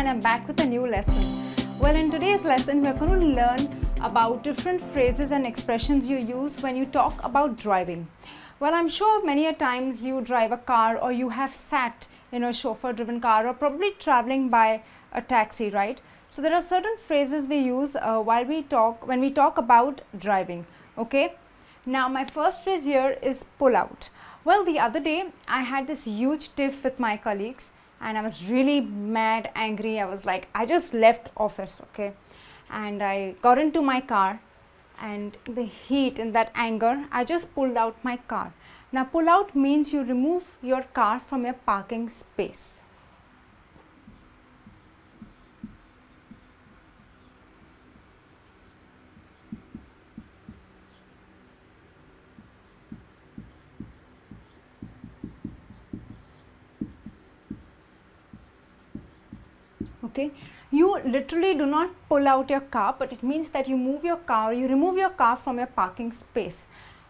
and I'm back with a new lesson. Well, in today's lesson, we're going to learn about different phrases and expressions you use when you talk about driving. Well, I'm sure many a times you drive a car or you have sat in a chauffeur-driven car or probably traveling by a taxi, right? So there are certain phrases we use when we talk about driving, okay? Now, my first phrase here is pull out. Well, the other day I had this huge tiff with my colleagues and I was really mad, angry. I was like, I just left office, okay? And I got into my car, and in the heat, in that anger, I just pulled out my car. Now, pull out means you remove your car from your parking space. Okay, you literally do not pull out your car, but it means that you move your car, you remove your car from your parking space.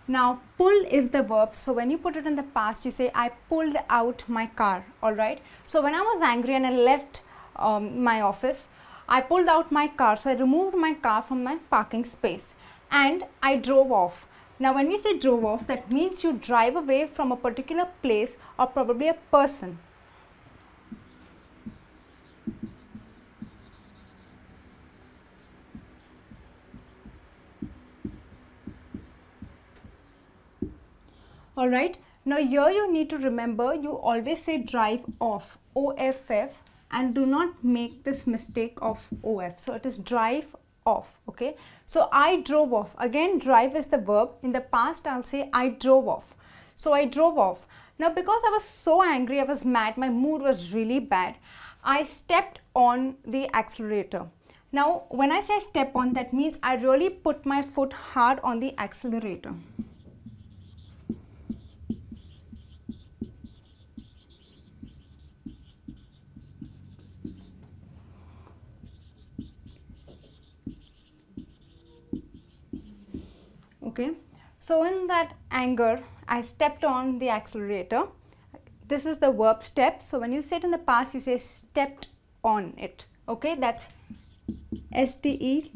Now, pull is the verb, so when you put it in the past, you say, I pulled out my car, alright. So, when I was angry and I left my office, I pulled out my car, so I removed my car from my parking space and I drove off. Now, when we say drove off, that means you drive away from a particular place or probably a person. Alright, now here you need to remember, you always say drive off, O-F-F, and do not make this mistake of O-F. So it is drive off, okay. So I drove off. Again, drive is the verb. In the past, I'll say I drove off. So I drove off. Now because I was so angry, I was mad, my mood was really bad, I stepped on the accelerator. Now when I say step on, that means I really put my foot hard on the accelerator. Okay, so in that anger, I stepped on the accelerator. This is the verb step. So when you say it in the past, you say stepped on it. Okay, that's S-T-E-P-P-E-D.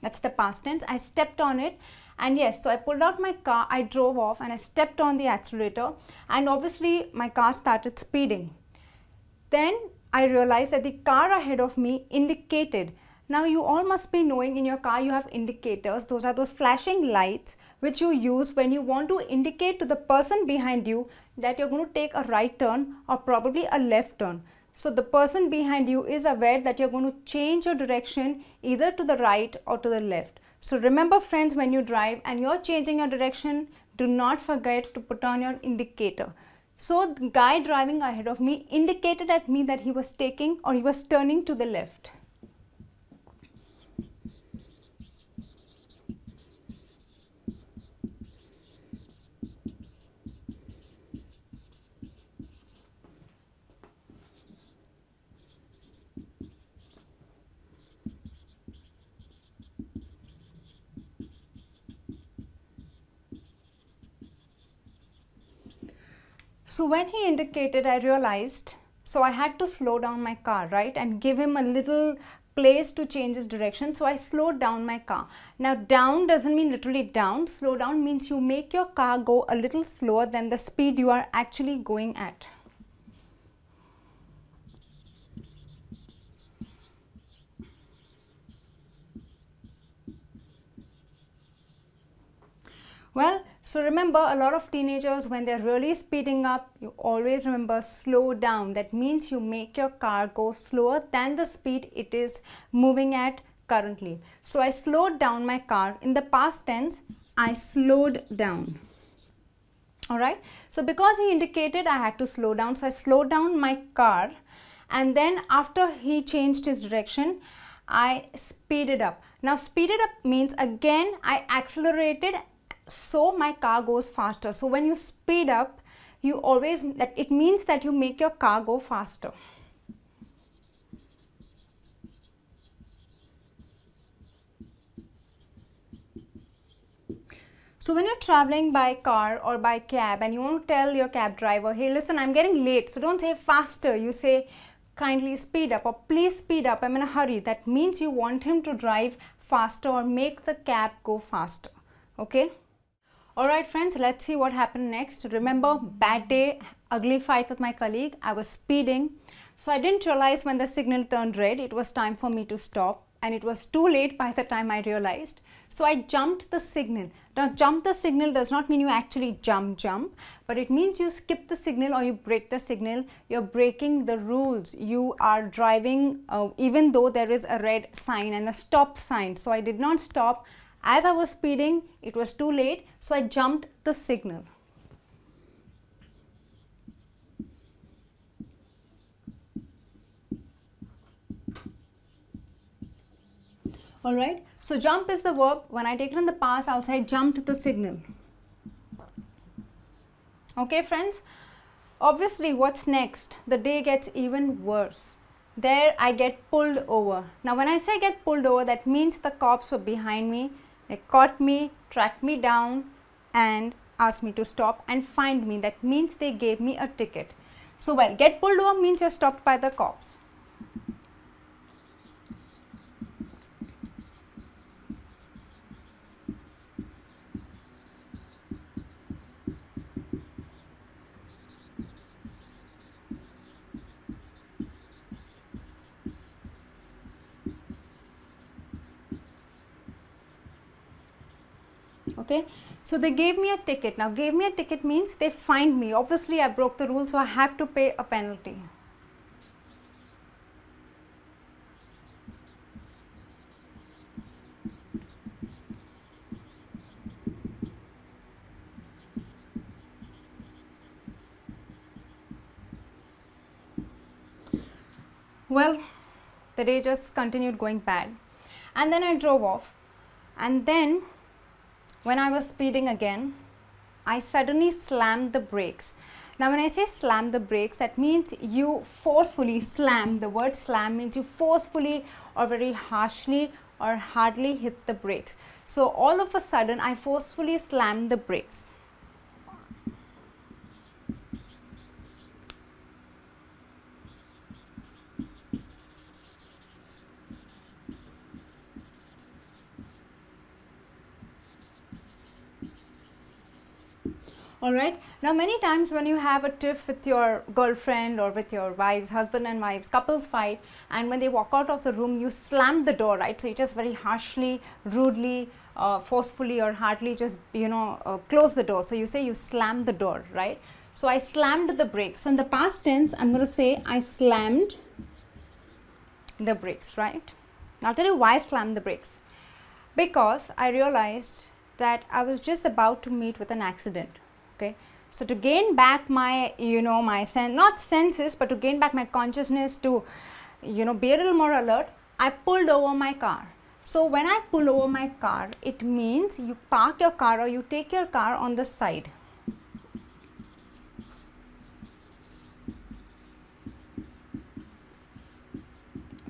That's the past tense. I stepped on it. And yes, so I pulled out my car, I drove off and I stepped on the accelerator. And obviously, my car started speeding. Then I realized that the car ahead of me indicated. Now you all must be knowing in your car you have indicators. Those are those flashing lights which you use when you want to indicate to the person behind you that you're going to take a right turn or probably a left turn. So the person behind you is aware that you're going to change your direction either to the right or to the left. So remember friends, when you drive and you're changing your direction, do not forget to put on your indicator. So the guy driving ahead of me indicated at me that he was taking or he was turning to the left. So when he indicated, I realized, so I had to slow down my car, right, and give him a little place to change his direction. So I slowed down my car. Now down doesn't mean literally down. Slow down means you make your car go a little slower than the speed you are actually going at. Well, so remember, a lot of teenagers, when they're really speeding up, you always remember slow down. That means you make your car go slower than the speed it is moving at currently. So I slowed down my car. In the past tense, I slowed down. Alright, so because he indicated, I had to slow down. So I slowed down my car, and then after he changed his direction, I speeded up. Now speeded up means again I accelerated, so my car goes faster. So when you speed up, you always, it means that you make your car go faster. So when you're traveling by car or by cab and you want to tell your cab driver, hey listen, I'm getting late, so don't say faster, you say kindly speed up, or please speed up, I'm in a hurry. That means you want him to drive faster or make the cab go faster. Okay. Alright friends, let's see what happened next. Remember, bad day, ugly fight with my colleague. I was speeding. So I didn't realize when the signal turned red, it was time for me to stop. And it was too late by the time I realized. So I jumped the signal. Now jump the signal does not mean you actually jump, but it means you skip the signal or you break the signal. You're breaking the rules. You are driving even though there is a red sign and a stop sign. So I did not stop. As I was speeding, it was too late, so I jumped the signal. Alright, so jump is the verb. When I take it in the past, I'll say jumped the signal. Okay friends, obviously what's next? The day gets even worse. There I get pulled over. Now when I say get pulled over, that means the cops were behind me. They caught me, tracked me down and asked me to stop and fined me. That means they gave me a ticket. So well, get pulled over means you're stopped by the cops. Okay, so they gave me a ticket. Now gave me a ticket means they fined me. Obviously I broke the rule, so I have to pay a penalty. Well, the day just continued going bad and then I drove off, and then when I was speeding again, I suddenly slammed the brakes. Now when I say slam the brakes, that means you forcefully slam. The word slam means you forcefully or very harshly or hardly hit the brakes. So all of a sudden I forcefully slammed the brakes. Alright, now many times when you have a tiff with your girlfriend or with your wives, husband and wives, couples fight, and when they walk out of the room, you slam the door, right? So you just very harshly, rudely, forcefully or hardly just, close the door. So you say you slam the door, right? So I slammed the brakes. So in the past tense, I'm going to say I slammed the brakes, right? I'll tell you why I slammed the brakes. Because I realized that I was just about to meet with an accident. Okay, so to gain back my, not senses, but to gain back my consciousness, to, be a little more alert, I pulled over my car. So when I pull over my car, it means you park your car or you take your car on the side.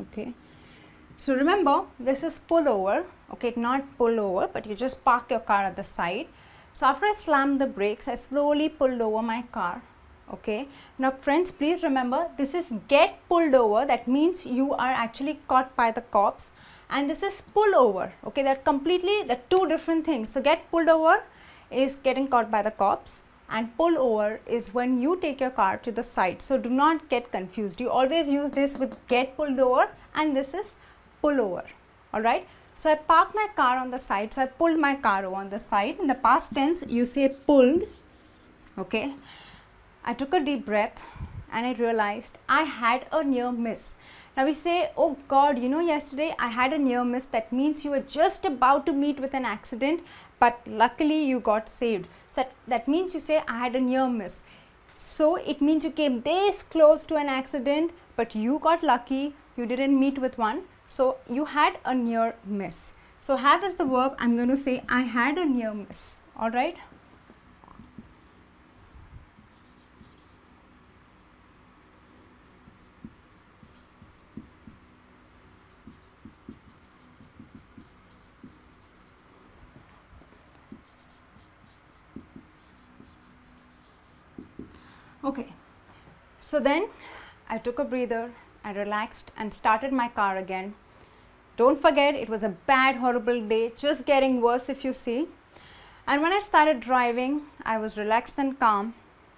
Okay, so remember, this is pull over. Okay, not pull over, but you just park your car at the side. So after I slammed the brakes, I slowly pulled over my car. Okay, now friends, please remember, this is get pulled over. That means you are actually caught by the cops, and this is pull over. Okay, they're two different things. So get pulled over is getting caught by the cops, and pull over is when you take your car to the side. So do not get confused. You always use this with get pulled over, and this is pull over. Alright. So I parked my car on the side, so I pulled my car over on the side. In the past tense, you say pulled. Okay, I took a deep breath and I realized I had a near miss. Now we say, oh God, yesterday I had a near miss. That means you were just about to meet with an accident, but luckily you got saved. So that means you say I had a near miss. So it means you came this close to an accident, but you got lucky, you didn't meet with one. So you had a near miss. So have is the verb. I'm going to say I had a near miss. Alright. Okay. So then I took a breather I relaxed and started my car again. Don't forget, it was a bad, horrible day, just getting worse if you see. And when I started driving, I was relaxed and calm.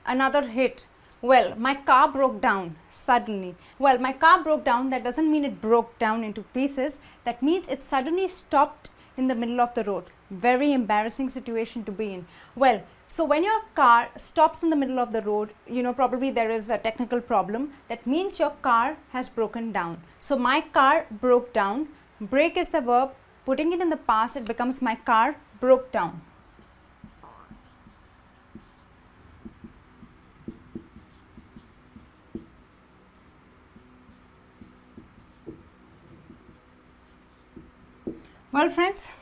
Another hit. Well, my car broke down suddenly. Well, my car broke down, that doesn't mean it broke down into pieces. That means it suddenly stopped in the middle of the road. Very embarrassing situation to be in. Well, so when your car stops in the middle of the road, you know, probably there is a technical problem. That means your car has broken down. So my car broke down. Break is the verb. Putting it in the past, it becomes my car broke down. Well friends,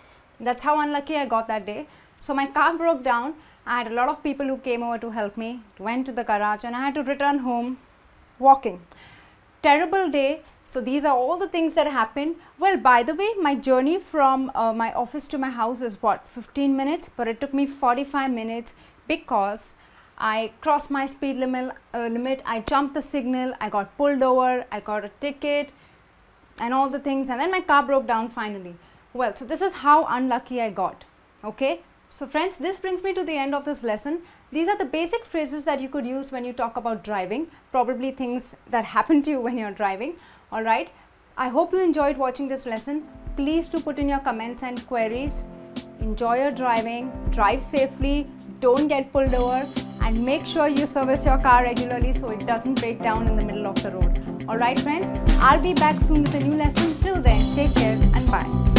that's how unlucky I got that day. So my car broke down. I had a lot of people who came over to help me, went to the garage, and I had to return home walking. Terrible day. So these are all the things that happened. Well, by the way, my journey from my office to my house is what, 15 minutes, but it took me 45 minutes because I crossed my speed limit, I jumped the signal, I got pulled over, I got a ticket and all the things, and then my car broke down finally. Well, so this is how unlucky I got. Okay, so friends, this brings me to the end of this lesson. These are the basic phrases that you could use when you talk about driving, probably things that happen to you when you're driving. Alright, I hope you enjoyed watching this lesson. Please do put in your comments and queries. Enjoy your driving, drive safely, don't get pulled over, and make sure you service your car regularly so it doesn't break down in the middle of the road. Alright friends, I'll be back soon with a new lesson. Till then, take care and bye.